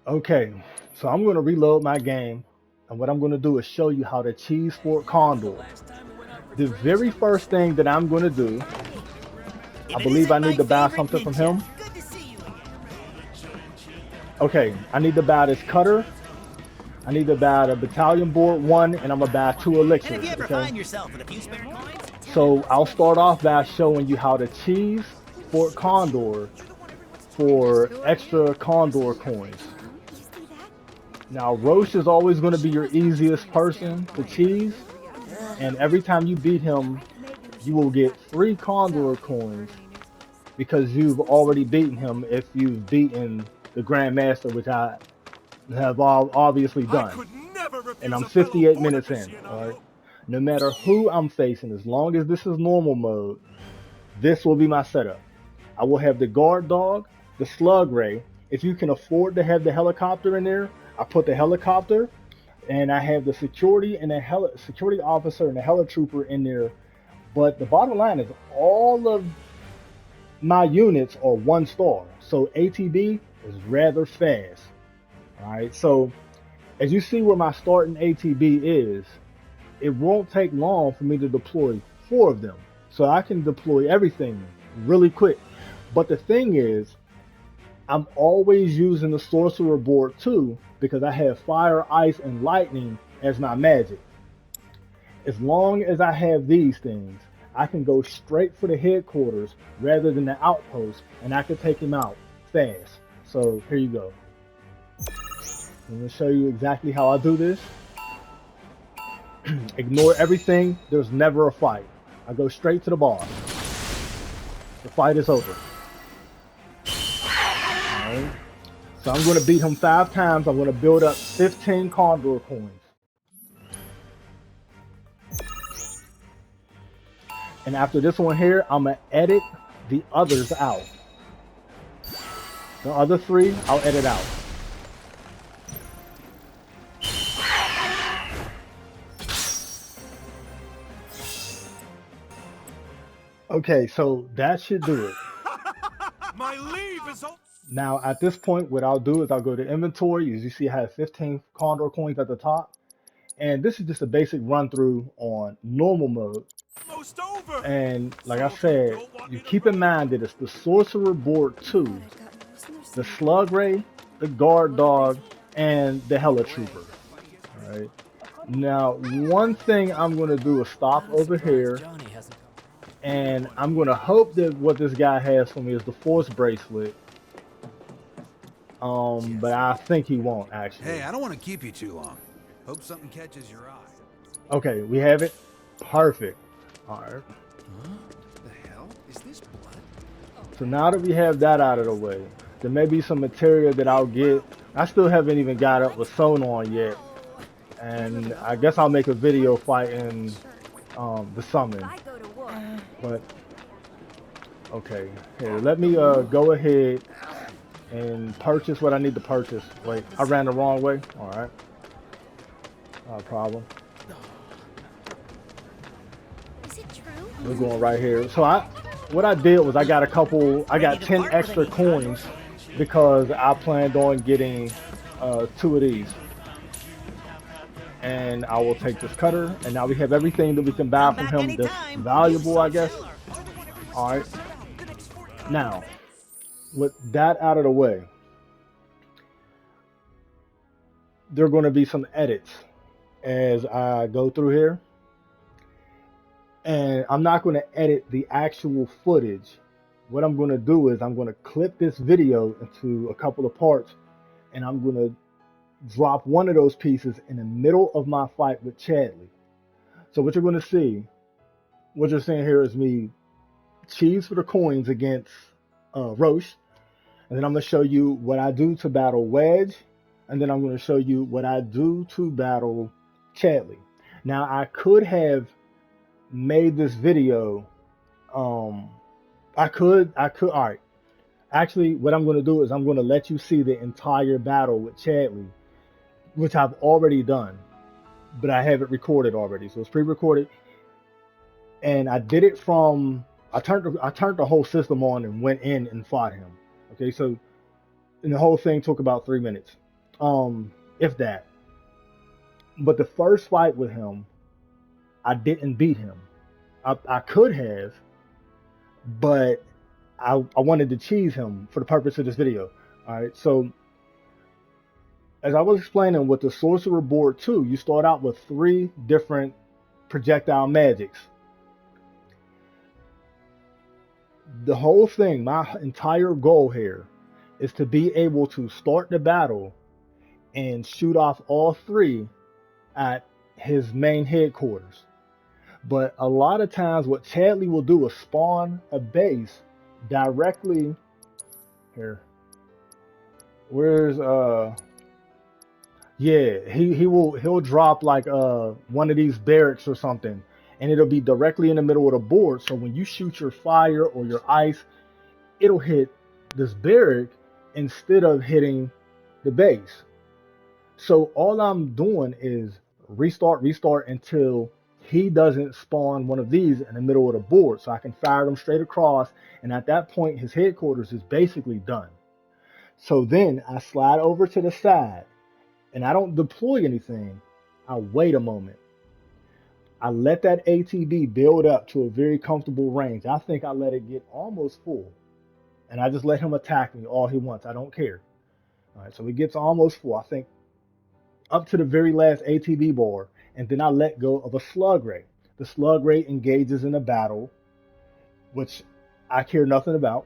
Okay, so I'm going to reload my game, and what I'm going to do is show you how to cheese Fort Condor. The very first thing that I'm going to do, I And it believe I isn't need my to buy favorite something from ninja. him. Good to see you again. Okay, I need to buy this cutter. I need to buy the battalion board one, and I'm gonna buy two And if elixirs. you ever Okay, find yourself with a few spare coins, so I'll start off by showing you how to cheese Fort Condor for extra Condor coins. Now, Roche is always going to be your easiest person to cheese, and every time you beat him, you will get 3 Condor coins because you've already beaten him if you've beaten the Grand Master, which I have all obviously I done. could never And refuse I'm a fellow 58 born minutes in. All right. aficionado. No matter who I'm facing, as long as this is normal mode, this will be my setup. I will have the guard dog, the slug ray. If you can afford to have the helicopter in there, I put the helicopter, and I have the security and the security officer and the helitrooper in there. But the bottom line is all of my units are 1 star, so ATB is rather fast. All right, so as you see where my starting ATB is, it won't take long for me to deploy 4 of them. So I can deploy everything really quick. But the thing is, I'm always using the sorcerer board too because I have fire, ice, and lightning as my magic. As long as I have these things, I can go straight for the headquarters rather than the outpost, and I can take him out fast. So here you go. I'm going to show you exactly how I do this. Ignore everything. There's never a fight. I go straight to the boss. The fight is over. Alright. So I'm going to beat him 5 times. I'm going to build up 15 Condor coins. And after this one here, I'm going to edit the others out. The other 3, I'll edit out. Okay, so that should do it. My leave is over. Now, at this point, what I'll do is I'll go to inventory. As you see, I have 15 Condor coins at the top. And this is just a basic run through on normal mode. Almost over. And like I So if you said, don't want you me to keep in remember, mind that it's the Sorcerer board 2, the Slug Ray, the Guard Dog, and the Helitrooper. All right. Now, one thing I'm going to do is stop over here, and I'm going to hope that what this guy has for me is the Force Bracelet. But I think he won't Hey, actually. I don't want to keep you too long. Hope something catches your eye. Okay, we have it. Perfect. All right. The hell? Is this blood? So now that we have that out of the way, there may be some material that I'll get. I still haven't even got up with Sonon yet, and I guess I'll make a video fighting the summon. But okay, here, let me go ahead and purchase what I need to purchase. Wait, I ran the wrong way. All right, not a problem. We're going right here. So what I did was I got I got 10 extra coins because I planned on getting 2 of these. And I will take this cutter, and now we have everything that we can buy from him that's valuable, I guess. All right. Now, with that out of the way, there are going to be some edits as I go through here. And I'm not going to edit the actual footage. What I'm going to do is I'm going to clip this video into a couple of parts, and I'm going to drop one of those pieces in the middle of my fight with Chadley. So what you're going to see, what you're seeing here is me cheese for the coins against Roche, and then I'm going to show you what I do to battle Wedge, and then I'm going to show you what I do to battle Chadley. Now I could have made this video. I could. All right. Actually, what I'm going to do is I'm going to let you see the entire battle with Chadley, which I've already done, but I have it recorded already. So it's pre-recorded, and I did it from. I turned the whole system on and went in and fought him. Okay, so and the whole thing took about 3 minutes. if that. But the first fight with him, I didn't beat him. I could have, but I wanted to cheese him for the purpose of this video. All right, so as I was explaining with the Sorcerer board 2, you start out with 3 different projectile magics. The whole thing, my entire goal here, is to be able to start the battle and shoot off all 3 at his main headquarters. But a lot of times what Chadley will do is spawn a base directly here. Where's yeah, he'll drop like one of these barracks or something, and it'll be directly in the middle of the board. So when you shoot your fire or your ice, it'll hit this barrack instead of hitting the base. So all I'm doing is restart until he doesn't spawn one of these in the middle of the board, so I can fire them straight across, and at that point his headquarters is basically done. So then I slide over to the side, and I don't deploy anything. I wait a moment. I let that ATB build up to a very comfortable range. I think I let it get almost full, and I just let him attack me all he wants. I don't care. All right, so it gets almost full. I think up to the very last ATB bar, and then I let go of a Slug Ray. The Slug Ray engages in a battle, which I care nothing about,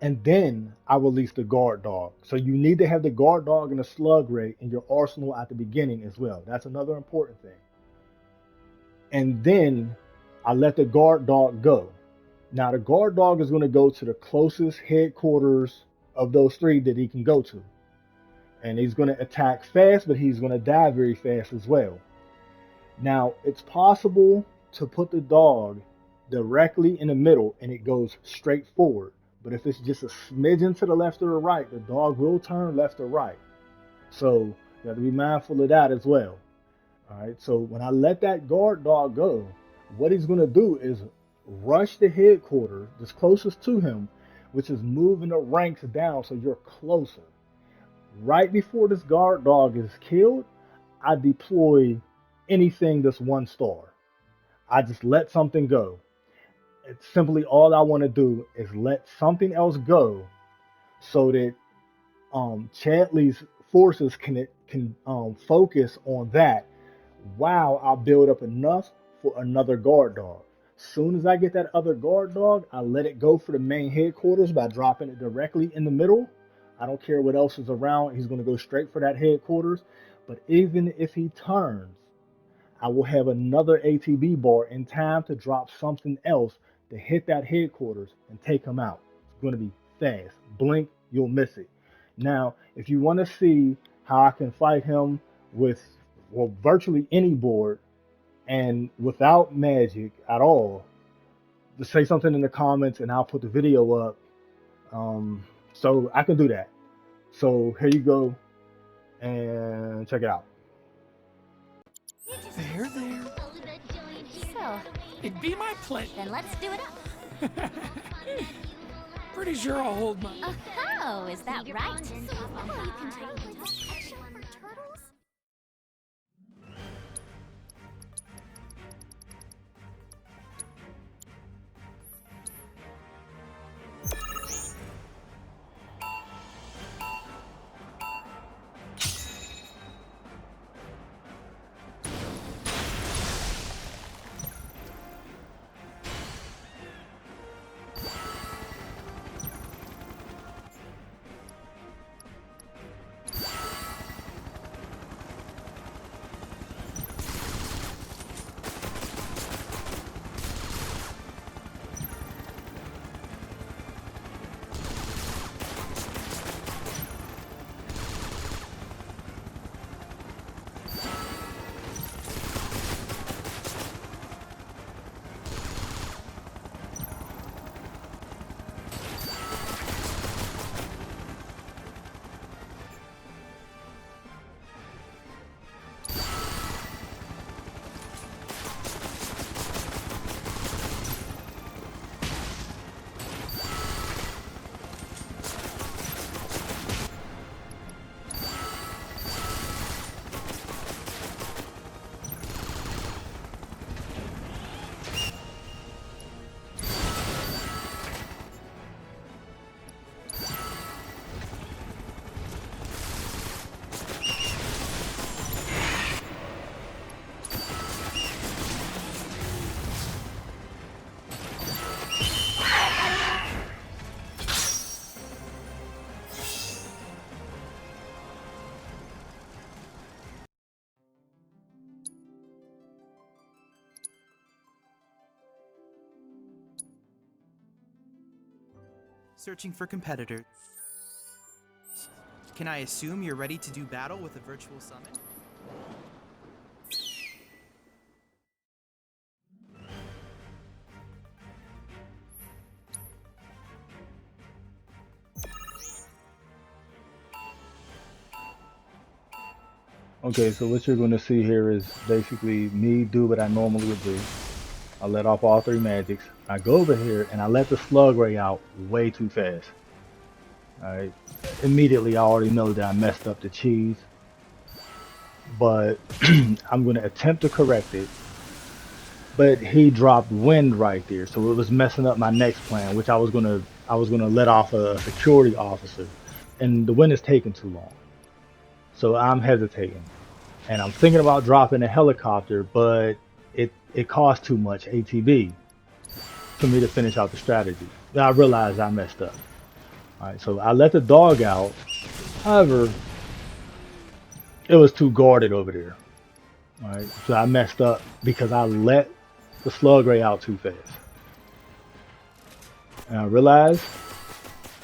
and then I release the Guard Dog. So you need to have the Guard Dog and the Slug Ray in your arsenal at the beginning as well. That's another important thing. And then I let the Guard Dog go. Now the Guard Dog is going to go to the closest headquarters of those 3 that he can go to. And he's going to attack fast, but he's going to die very fast as well. Now, it's possible to put the dog directly in the middle and it goes straight forward. But if it's just a smidgen to the left or the right, the dog will turn left or right. So you have to be mindful of that as well. All right, so when I let that Guard Dog go, what he's going to do is rush the headquarters that's closest to him, which is moving the ranks down so you're closer. Right before this Guard Dog is killed, I deploy anything that's 1 star. I just let something go. It's simply all I want to do is let something else go so that Chadley's forces can focus on that while I build up enough for another Guard Dog. Soon as I get that other Guard Dog, I let it go for the main headquarters by dropping it directly in the middle. I don't care what else is around. He's going to go straight for that headquarters. But even if he turns, I will have another ATB bar in time to drop something else to hit that headquarters and take him out. It's going to be fast. Blink, you'll miss it. Now, if you want to see how I can fight him with, well, virtually any board and without magic at all, just say something in the comments and I'll put the video up. So I can do that. So here you go and check it out. There. So, It'd be my pleasure. then let's do it up. Pretty sure I'll hold my... Oh, is that right? Searching for competitors. Can I assume you're ready to do battle with a virtual summon? Okay, so what you're going to see here is basically me do what I normally would do. I let off all 3 magics. I go over here and I let the Slug Ray out way too fast. Alright, immediately I already know that I messed up the cheese. But I'm going to attempt to correct it. But he dropped wind right there, so it was messing up my next plan, which I was gonna let off a security officer. And the wind is taking too long. So I'm hesitating. And I'm thinking about dropping a helicopter, but it costs too much ATB for me to finish out the strategy. Then I realized I messed up. Alright, so I let the dog out. However, it was too guarded over there. Alright, so I messed up because I let the Slug Ray out too fast. And I realized,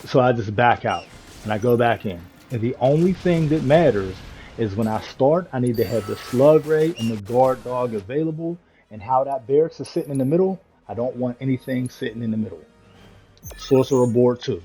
so I just back out and I go back in. And the only thing that matters is when I start, I need to have the Slug Ray and the guard dog available. And how that barracks is sitting in the middle, I don't want anything sitting in the middle. Sorcerer board 2.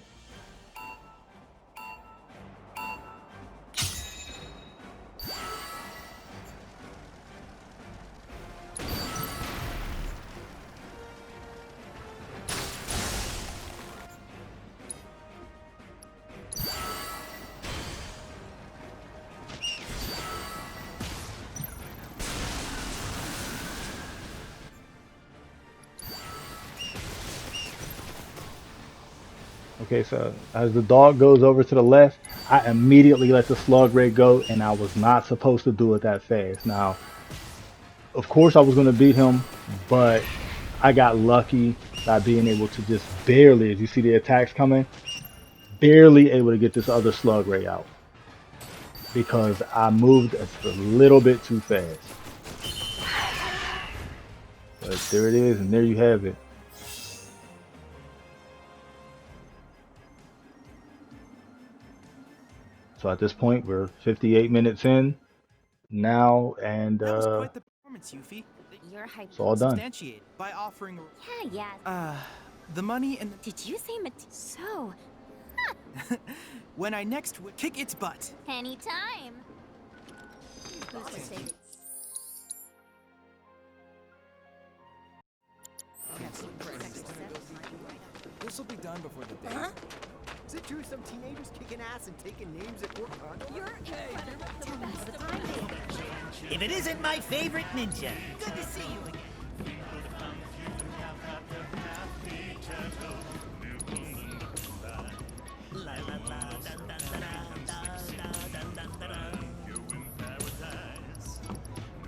Okay, so as the dog goes over to the left, I immediately let the Slug Ray go, and I was not supposed to do it that fast. Now, of course I was going to beat him, but I got lucky by being able to just barely, as you see the attacks coming, barely able to get this other Slug Ray out. Because I moved a little bit too fast. But there it is, and there you have it. So at this point, we're 58 minutes in now, and That was quite the performance, Yuffie. You're hyped. it's all done. Substantiate by offering Yeah. the money and Did you say so? when I next kick its butt. Anytime. Who's to say? This will be done before the day. Huh? Is it true some teenagers kicking ass and taking names at work? Condor? If it isn't my favorite ninja, good to see you again.